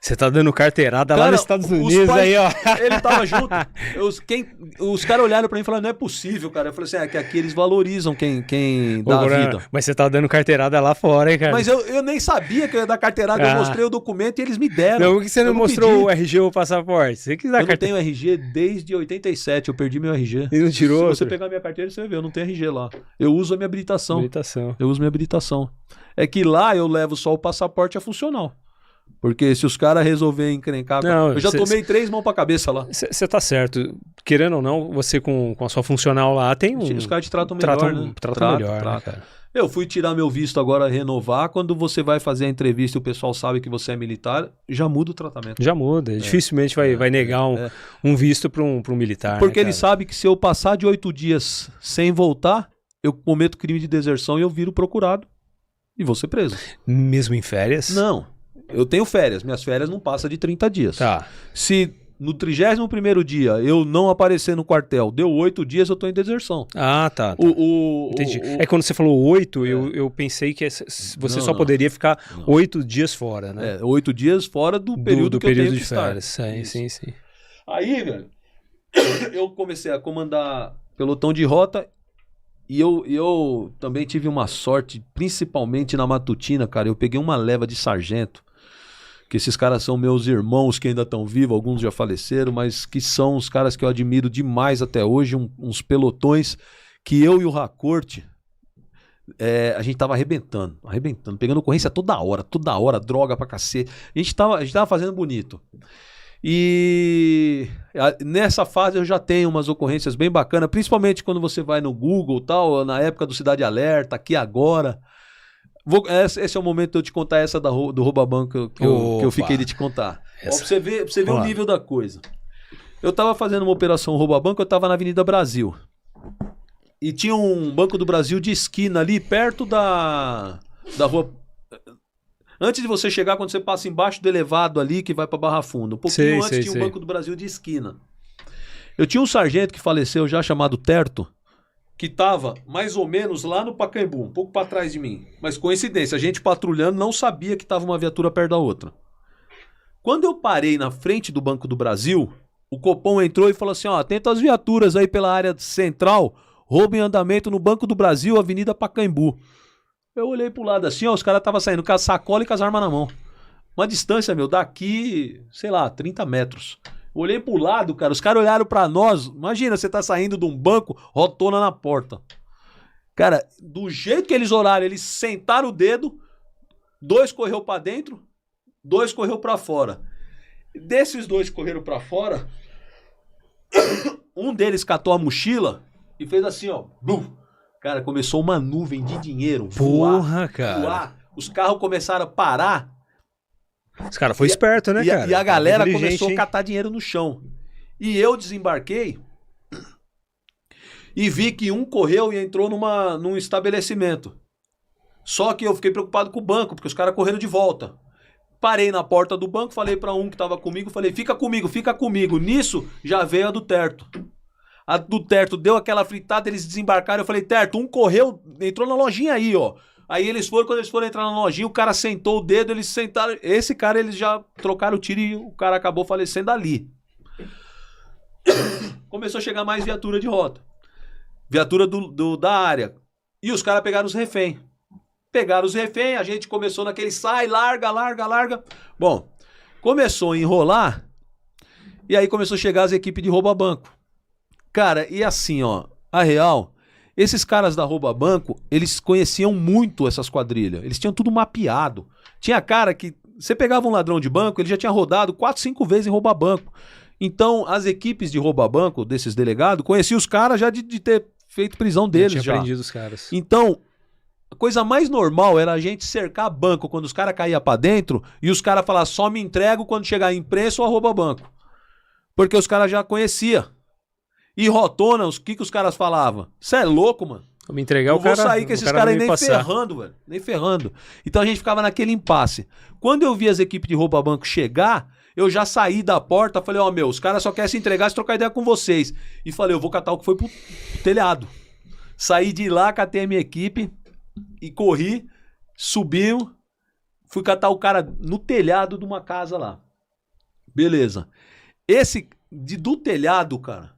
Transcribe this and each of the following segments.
Você tá dando carteirada Cara, lá nos Estados Unidos aí, ó. Ele tava junto. Os caras olharam pra mim e falaram, não é possível, cara. Eu falei assim, que aqui eles valorizam quem dá a vida. Mas você tá dando carteirada lá fora, hein, cara? Mas eu nem sabia que eu ia dar carteirada, eu mostrei o documento e eles me deram. Não, por que você não mostrou o RG ou o passaporte? Você quis dar eu não tenho RG desde 87, eu perdi meu RG. E não tirou? Se você pegar minha carteira, você vai ver, eu não tenho RG lá. Eu uso a minha habilitação. Eu uso minha habilitação. É que lá eu levo só o passaporte a funcional. Porque se os caras resolverem encrencar... eu já tomei 3 mãos pra cabeça lá. Você tá certo. Querendo ou não, você com a sua funcional lá tem um... Os caras te tratam melhor, né? Tratam melhor, né, cara? Eu fui tirar meu visto agora, renovar. Quando você vai fazer a entrevista e o pessoal sabe que você é militar, já muda o tratamento. Já muda. Dificilmente vai negar um visto para um militar. Porque ele sabe que se eu passar de 8 dias sem voltar, eu cometo crime de deserção e eu viro procurado. E vou ser preso. Mesmo em férias? Não. Eu tenho férias. Minhas férias não passam de 30 dias. Tá. Se no 31º dia eu não aparecer no quartel, deu 8 dias, eu tô em deserção. Ah, tá. Entendi. É quando você falou 8, eu pensei que você só poderia ficar 8 dias fora, né? 8 dias fora do período que eu tenho de férias. Sim. Aí, velho, eu comecei a comandar pelotão de rota e eu também tive uma sorte, principalmente na matutina, cara. Eu peguei uma leva de sargento, que esses caras são meus irmãos que ainda estão vivos, alguns já faleceram, mas que são os caras que eu admiro demais até hoje, uns pelotões que eu e o Racorte, a gente tava arrebentando, pegando ocorrência toda hora, droga pra cacete. A gente tava fazendo bonito. E nessa fase eu já tenho umas ocorrências bem bacanas, principalmente quando você vai no Google e tal, na época do Cidade Alerta, Aqui Agora. Esse é o momento de eu te contar essa do rouba-banco que eu fiquei de te contar. Ó, pra você ver o nível da coisa. Eu tava fazendo uma operação rouba-banco, eu tava na Avenida Brasil. E tinha um Banco do Brasil de esquina ali, perto da rua... Antes de você chegar, quando você passa embaixo do elevado ali, que vai pra Barra Funda. Um pouquinho antes tinha um Banco do Brasil de esquina. Eu tinha um sargento que faleceu já, chamado Terto, que tava mais ou menos lá no Pacaembu, um pouco para trás de mim. Mas coincidência, a gente patrulhando não sabia que tava uma viatura perto da outra. Quando eu parei na frente do Banco do Brasil, o Copom entrou e falou assim, atenta as viaturas aí pela área central, roubo em andamento no Banco do Brasil, Avenida Pacaembu. Eu olhei pro lado assim, os caras estavam saindo com a sacola e com as armas na mão. Uma distância, daqui, sei lá, 30 metros. Olhei pro lado, cara, os caras olharam pra nós. Imagina, você tá saindo de um banco, rotona na porta. Cara, do jeito que eles olharam, eles sentaram o dedo, 2 correu pra dentro, 2 correu pra fora. Desses 2 que correram pra fora, um deles catou a mochila e fez assim, blum. Cara, começou uma nuvem de dinheiro. Porra, cara. Os carros começaram a parar. Esse cara foi esperto, né, cara? E a galera começou a catar dinheiro no chão. E eu desembarquei e vi que um correu e entrou num estabelecimento. Só que eu fiquei preocupado com o banco, porque os caras correram de volta. Parei na porta do banco, falei pra um que tava comigo, falei, fica comigo. Nisso, já veio a do Terto. A do Terto deu aquela fritada, eles desembarcaram, eu falei, Terto, um correu, entrou na lojinha aí, Aí quando eles foram entrar na lojinha, o cara sentou o dedo, eles sentaram, esse cara eles já trocaram o tiro e o cara acabou falecendo ali. Começou a chegar mais viatura de rota. Viatura da área. E os caras pegaram os reféns. A gente começou naquele sai, larga. Bom, começou a enrolar e aí começou a chegar as equipes de rouba-banco. Cara, e assim, a real, esses caras da rouba-banco, eles conheciam muito essas quadrilhas. Eles tinham tudo mapeado. Tinha cara que, você pegava um ladrão de banco, ele já tinha rodado 4, 5 vezes em rouba-banco. Então, as equipes de rouba-banco, desses delegados, conheciam os caras já de ter feito prisão deles. Tinha prendido os caras. Então, a coisa mais normal era a gente cercar banco quando os caras caíam pra dentro e os caras falavam, só me entrego quando chegar a imprensa ou a rouba-banco. Porque os caras já conheciam. E rotona, o que os caras falavam? Você é louco, mano? Vou me entregar, eu vou sair com esses caras aí nem ferrando, velho. Nem ferrando. Então a gente ficava naquele impasse. Quando eu vi as equipes de rouba-banco chegar, eu já saí da porta, falei, os caras só querem se entregar se trocar ideia com vocês. E falei, eu vou catar o que foi pro telhado. Saí de lá, catei a minha equipe e corri, subimos, Fui catar o cara no telhado de uma casa lá. Beleza. Do telhado, cara,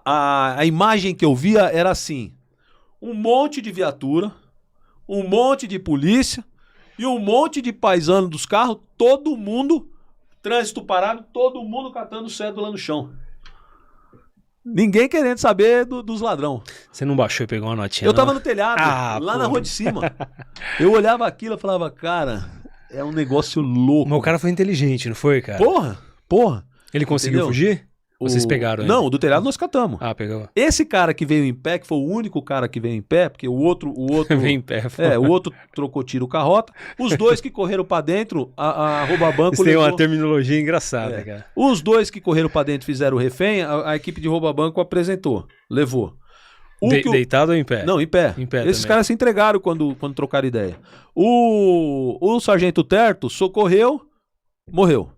a imagem que eu via era assim, um monte de viatura, um monte de polícia e um monte de paisano dos carros, todo mundo, trânsito parado, todo mundo catando cédula no chão. Ninguém querendo saber dos ladrão. Você não baixou e pegou uma notinha? Eu tava no telhado, lá na rua de cima. Eu olhava aquilo e falava, cara, é um negócio louco. Mas o cara foi inteligente, não foi, cara? Porra. Ele conseguiu fugir? Vocês pegaram ele? Não, o do telhado nós catamos. Ah, pegou. Esse cara que veio em pé, que foi o único cara que veio em pé, porque o outro veio em pé. O outro trocou tiro carrota. Os dois que correram pra dentro, a rouba-banco levou... Tem uma terminologia engraçada, cara. Os dois que correram pra dentro e fizeram o refém, a equipe de rouba-banco apresentou, levou. Deitado ou em pé? Não, em pé. Esses caras se entregaram quando trocaram ideia. O sargento Terto socorreu, morreu.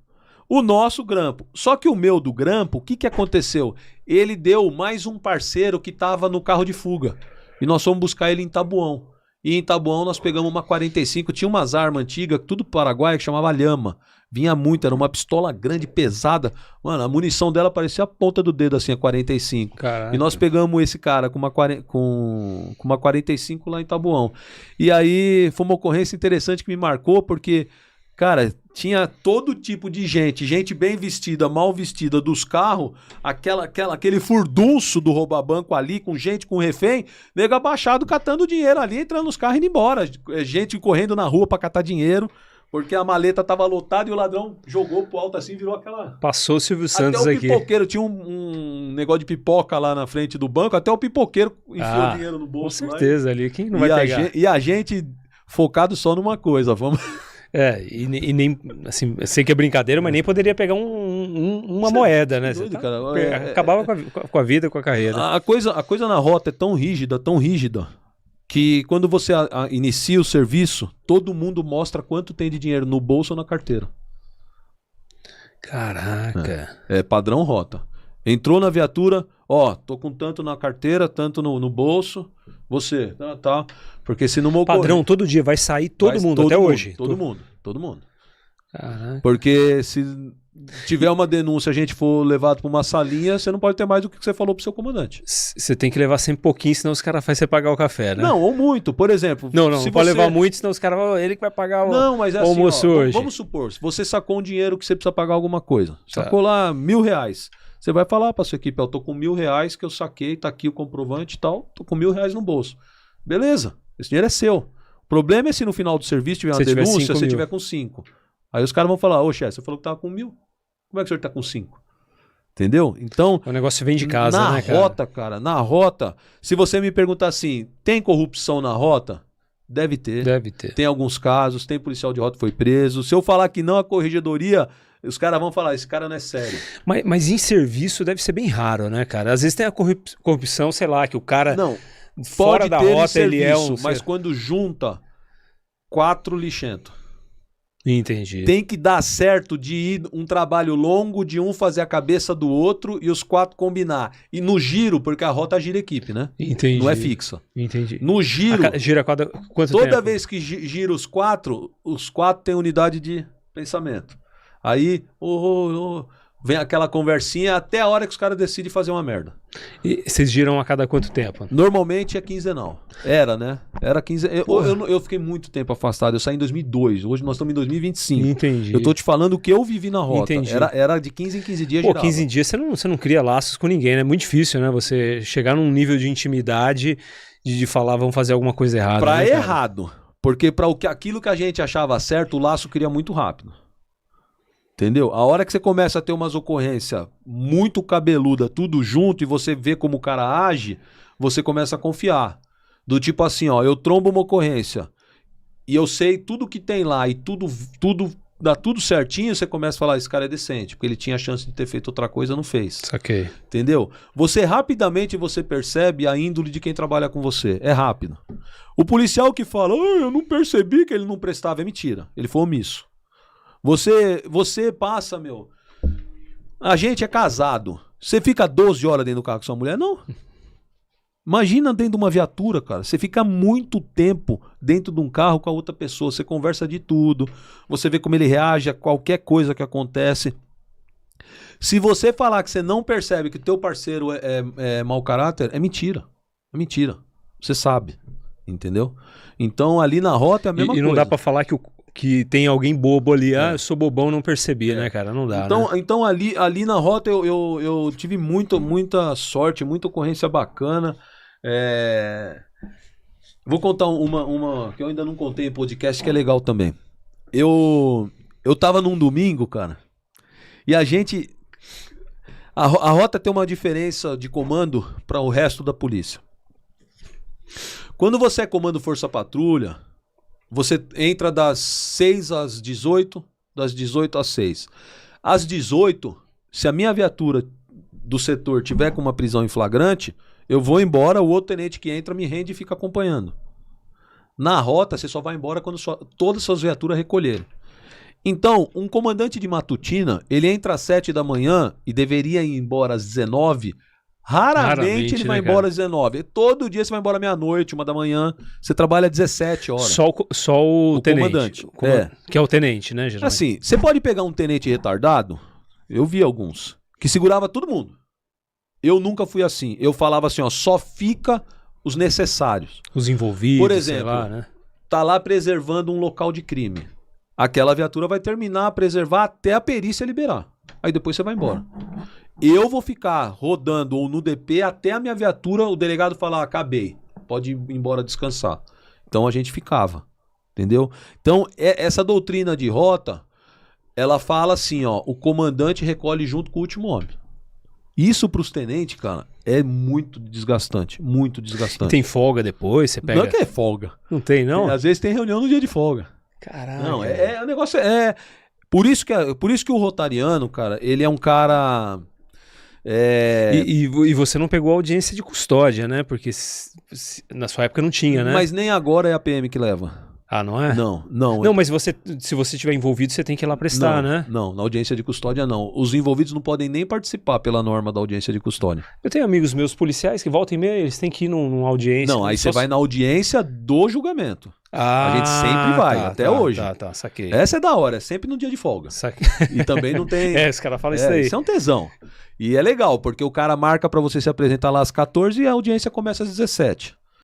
O nosso grampo. Só que o meu do grampo, o que aconteceu? Ele deu mais um parceiro que estava no carro de fuga. E nós fomos buscar ele em Tabuão. E em Tabuão nós pegamos uma 45. Tinha umas armas antigas, tudo Paraguai, que chamava Lhama. Vinha muito, era uma pistola grande, pesada. Mano, a munição dela parecia a ponta do dedo, assim, a 45. Caraca. E nós pegamos esse cara com uma 45 lá em Tabuão. E aí foi uma ocorrência interessante que me marcou, porque... Cara, tinha todo tipo de gente bem vestida, mal vestida dos carros, aquele furdunço do rouba-banco ali, com gente, com refém, nego abaixado catando dinheiro ali, entrando nos carros e indo embora. Gente correndo na rua pra catar dinheiro, porque a maleta tava lotada e o ladrão jogou pro alto assim, virou aquela... Passou o Silvio Santos aqui. Até o pipoqueiro, tinha um negócio de pipoca lá na frente do banco, até o pipoqueiro enfiou o dinheiro no bolso. Com certeza, lá, ali, quem não vai pegar? E a gente focado só numa coisa, vamos... E nem, assim, eu sei que é brincadeira, mas nem poderia pegar uma moeda, né? Doido, cara. Acabava com a vida, com a carreira. A coisa na rota é tão rígida, que quando você inicia o serviço, todo mundo mostra quanto tem de dinheiro no bolso ou na carteira. Caraca. É padrão rota. Entrou na viatura, tô com tanto na carteira, tanto no bolso, você, tá. Porque se não ocorrer... Padrão, todo dia, vai sair todo mundo, até hoje? Todo mundo. Caraca. Porque se tiver uma denúncia, a gente for levado para uma salinha, você não pode ter mais do que você falou pro seu comandante. Você tem que levar sempre pouquinho, senão os caras fazem você pagar o café, né? Não, ou muito, por exemplo. Não pode levar muito, senão os caras vão, ele que vai pagar o almoço hoje. Vamos supor, se você sacou um dinheiro que você precisa pagar alguma coisa, sacou lá R$1.000, você vai falar para sua equipe, eu tô com R$1.000 que eu saquei, tá aqui o comprovante e tal, tô com R$1.000 no bolso. Beleza, esse dinheiro é seu. O problema é se no final do serviço tiver uma denúncia, você tiver com 5. Aí os caras vão falar, chefe, você falou que tava com 1.000. Como é que o senhor tá com 5? Entendeu? Então... O negócio vem de casa, né, cara? Na rota, se você me perguntar assim, tem corrupção na rota? Deve ter. Tem alguns casos, tem policial de rota que foi preso. Se eu falar que não, a corregedoria... Os caras vão falar, esse cara não é sério. Mas em serviço deve ser bem raro, né, cara? Às vezes tem a corrupção, sei lá, que o cara... Não, fora da rota serviço, ele é um... Mas quando junta 4 lixentos. Entendi. Tem que dar certo de ir um trabalho longo, de um fazer a cabeça do outro e os 4 combinar. E no giro, porque a rota gira equipe, né? Entendi. Não é fixa. Entendi. No giro... Gira quanto toda tempo? vez que gira os 4 têm unidade de pensamento. Aí, vem aquela conversinha até a hora que os caras decidem fazer uma merda. E vocês giram a cada quanto tempo? Normalmente é quinzenal. Era, né? Era 15. Eu fiquei muito tempo afastado. Eu saí em 2002. Hoje nós estamos em 2025. Entendi. Eu tô te falando o que eu vivi na rota. Entendi. Era de 15 em 15 dias. 15 dias você não cria laços com ninguém, né? É muito difícil, né? Você chegar num nível de intimidade de falar, vamos fazer alguma coisa errada. Pra errado. Porque para aquilo que a gente achava certo, o laço cria muito rápido. Entendeu? A hora que você começa a ter umas ocorrências muito cabeluda, tudo junto, e você vê como o cara age, você começa a confiar. Do tipo assim, eu trombo uma ocorrência e eu sei tudo que tem lá e tudo dá tudo certinho, você começa a falar, esse cara é decente, porque ele tinha a chance de ter feito outra coisa, não fez. Saquei. Entendeu? Você rapidamente percebe a índole de quem trabalha com você. É rápido. O policial que fala, eu não percebi que ele não prestava, é mentira. Ele foi omisso. Você passa, a gente é casado. Você fica 12 horas dentro do carro com sua mulher? Não. Imagina dentro de uma viatura, cara. Você fica muito tempo dentro de um carro com a outra pessoa. Você conversa de tudo. Você vê como ele reage a qualquer coisa que acontece. Se você falar que você não percebe que o teu parceiro é mau caráter, é mentira. É mentira. Você sabe. Entendeu? Então ali na rota é a mesma coisa. E não dá pra falar que tem alguém bobo ali. Eu sou bobão, não percebi, né, cara? Não dá, então, né? Então ali na rota eu tive muita sorte, muita ocorrência bacana. Vou contar uma que eu ainda não contei em podcast, que é legal também. Eu tava num domingo, cara, e a gente... A rota tem uma diferença de comando para o resto da polícia. Quando você é comando Força Patrulha, você entra das 6 às 18, das 18 às 6. Às 18, se a minha viatura do setor tiver com uma prisão em flagrante, eu vou embora, o outro tenente que entra me rende e fica acompanhando. Na rota, você só vai embora quando todas as suas viaturas recolherem. Então, um comandante de matutina, ele entra às 7 da manhã e deveria ir embora às 19. Raramente ele vai embora às 19. Todo dia você vai embora meia-noite, 1 da manhã. Você trabalha 17 horas. Só o tenente. Comandante. Que é o tenente, né, geralmente? Assim, você pode pegar um tenente retardado, eu vi alguns, que segurava todo mundo. Eu nunca fui assim. Eu falava assim, ó, só fica os necessários. Os envolvidos, por exemplo, sei lá, né? Tá lá preservando um local de crime. Aquela viatura vai terminar a preservar até a perícia liberar. Aí depois você vai embora. Eu vou ficar rodando ou no DP até a minha viatura, o delegado falar, acabei, pode ir embora descansar. Então a gente ficava, entendeu? Então essa doutrina de rota, ela fala assim, ó, o comandante recolhe junto com o último homem. Isso pros tenentes, cara, é muito desgastante, muito desgastante. E tem folga depois, você pega... Não é que é folga. Não tem, não? Às vezes tem reunião no dia de folga. Caralho. Não, o negócio é... Por isso que o rotariano, cara, ele é um cara... E você não pegou a audiência de custódia, né? Porque na sua época não tinha, né? Mas nem agora é a PM que leva. Ah, não é? Não. Não, mas se você estiver envolvido, você tem que ir lá prestar, né? Não, na audiência de custódia não. Os envolvidos não podem nem participar pela norma da audiência de custódia. Eu tenho amigos meus policiais que voltam e meia, eles têm que ir numa audiência. Não, aí você vai na audiência do julgamento. A gente sempre vai, até hoje. Tá, saquei. Essa é da hora, é sempre no dia de folga. Saquei. E também não tem... Os caras falam isso aí. Isso é um tesão. E é legal, porque o cara marca pra você se apresentar lá às 14 e a audiência começa às 17.